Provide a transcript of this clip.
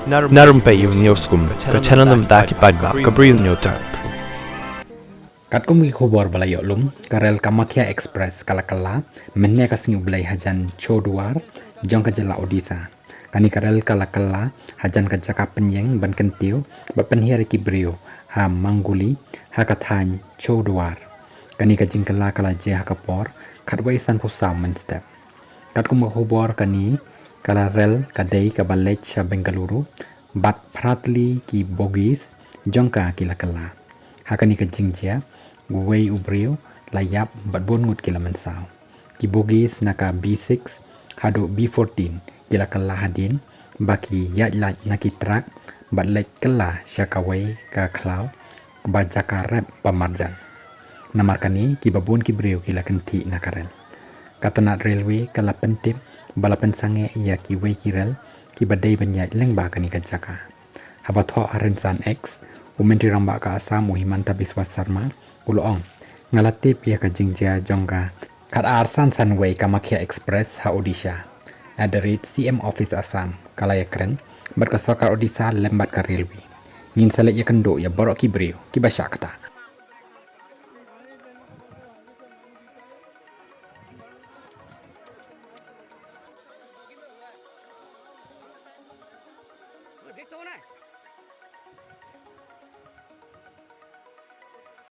Na Rympei U Hynñiewtrep ke Bri U Hynñiewtrep. Kat kumi Choudwar balayok lum karel Kamakhya Express kala menne kasing ublai hajan Choudwar jong ke jylla Odisha. Kani karel kala hajan ke jaka penyeng ban kentiu bat penhir ki Bri U ha mangguli ha kathan Choudwar. Kani ka jingkala kala je ha kapor khatwai san pusam mynsaw. Kat kumi Choudwar kani kala rel kadai ka balej ha Bengaluru bat pratli ki bogis jong ka Kylla kala. Hakani ka jingjia Khublei U layap bat bon ngut Kylla mynsaw. Ki bogis naka B6 hadu B14 Kylla kala hadin baki yajlaj naki trak bat lej kala syakawai ka klau ba jaka rep pamarjan. Namarkani ki babun ki Bri U Kylla kenti nakarel. Katanat railway kala pentip bala pensange ia ki wei kirel ki badai banyaj lengba kani ka jaka. Habatho arensan X Menteri Rambak ka Assam Himanta Biswa Sarma uloong ngalatip ia ka jingjia jongga kat arsan sanway Kamakhya Express ha Odisha adarit CM Office Assam kalaya keren bat ka sokar Odisha lembat ka railway ngin salek ya kendo ya baroh ki Bri U kiba syakta. Dito na.